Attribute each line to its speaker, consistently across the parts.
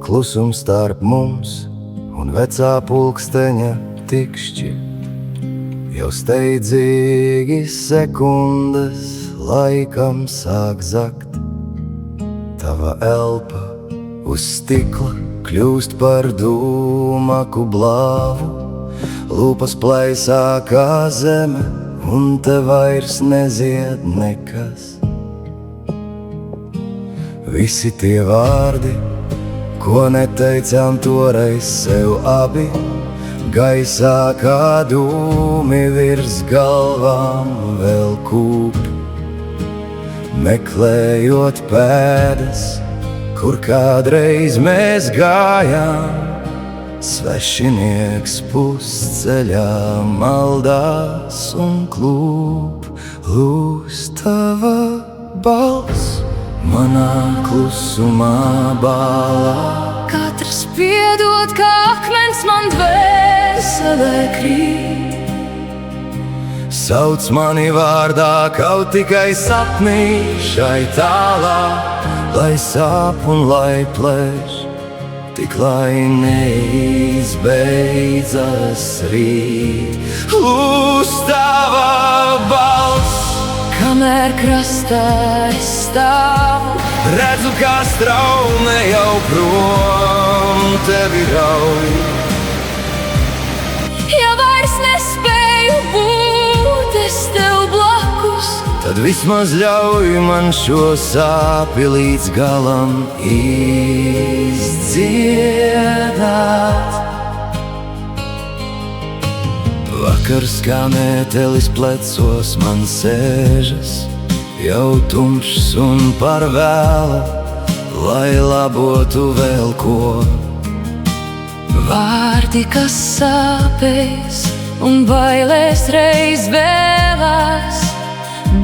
Speaker 1: klusums starp mums un vecā pulksteņa tikšķi. Jau steidzīgi sekundes laikam sāk zakt. Tava elpa uz stikla kļūst par dūmaku blāvu. Lūpas plaisā kā zeme, un te vairs nezied nekas. Visi tie vārdi, ko neteicām toreiz sev abi, gaisā kā dūmi virs galvām vēl kūp. Meklējot pēdas, kur kādreiz mēs gājām, svešinieks pusceļā maldās un klūp. Lūs tava balss manā klusumā bālā.
Speaker 2: Katrs piedod, kā akmens man dvēselē krīt.
Speaker 1: Sauc mani vārdā, kaut tikai sapnī šai tālā, lai sāp un lai plēš, tik lai neizbeidzas rīt. Lūs tava balss,
Speaker 2: Kamēr krastā es stāvu,
Speaker 1: redzu, kā straume jau prom tevi rauj.
Speaker 2: ja vairs nespēju būt es tev blakus,
Speaker 1: Tad vismaz ļauj man šo sāpi līdz galam izdziedāt. Vakars kā mētelis plecos man sēžas, jau tumšs un par vēlu, lai labotu vēl ko.
Speaker 2: vārdi, kas sāpēs un bailēs reiz vēlās,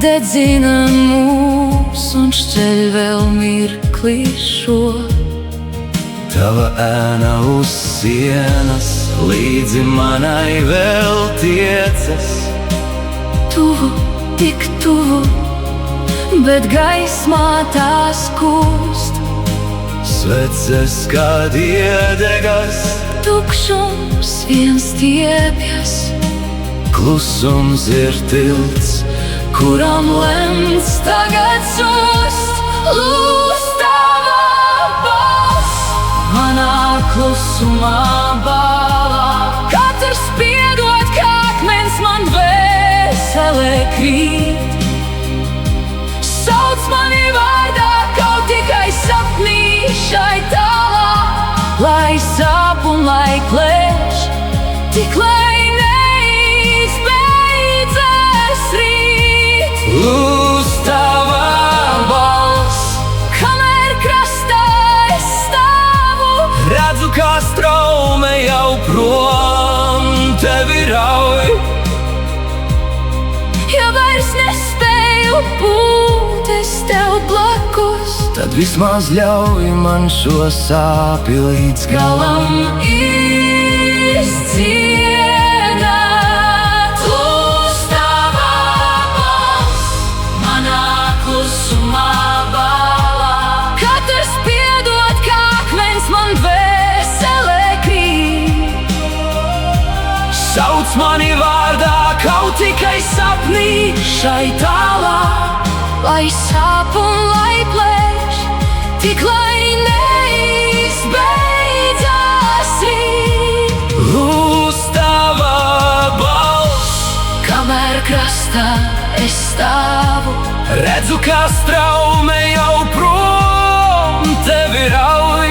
Speaker 2: dedzina mūs un šķeļ vēl mirklī šo.
Speaker 1: Tava ēna uz sienas līdzi manai vēl tiecas.
Speaker 2: Tuvu, tik tuvu, bet gaismā tās kūst.
Speaker 1: Sveces kā iedegas,
Speaker 2: Tukšums viens stiepjas,
Speaker 1: klusums ir tilts,
Speaker 2: kuram lemts tagad zust. Lūs tava balss manā klusumā bālā. Katrs piedod, kā akmens man dvēselē krīt. Sauc mani vārdā, kaut tikai sapnī šai tālā, lai sāp un lai klēš, tik lai neizbeidzas rīt.
Speaker 1: lūs tava balss,
Speaker 2: Kamēr krastā es stāvu,
Speaker 1: redzu, kā straume jau prom tevi rauj.
Speaker 2: ja vairs nespēju būt es tev blakus,
Speaker 1: Tad vismaz ļauj man šo sāpi līdz galam
Speaker 2: galam izdziedāt. Lūs tava balss manā klusumā bālā. Katrs piedod, kā akmens man dvēselē krīt.
Speaker 1: Sauc mani vārdā, kaut tikai sapnī šai tālā,
Speaker 2: Lai sāp un lai plēš, tik lai neizbeidzas rīt.
Speaker 1: lūs tava balss,
Speaker 2: Kamēr krastā es stāvu,
Speaker 1: redzu, kā straume jau prom tevi rauj.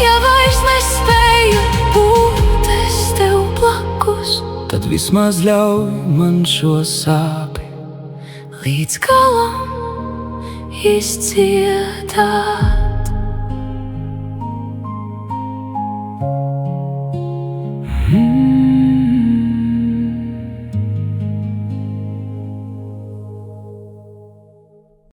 Speaker 2: ja vairs nespēju būt es tev blakus,
Speaker 1: Tad vismaz ļauj man šo sāpi
Speaker 2: līdz galam izdziedāt.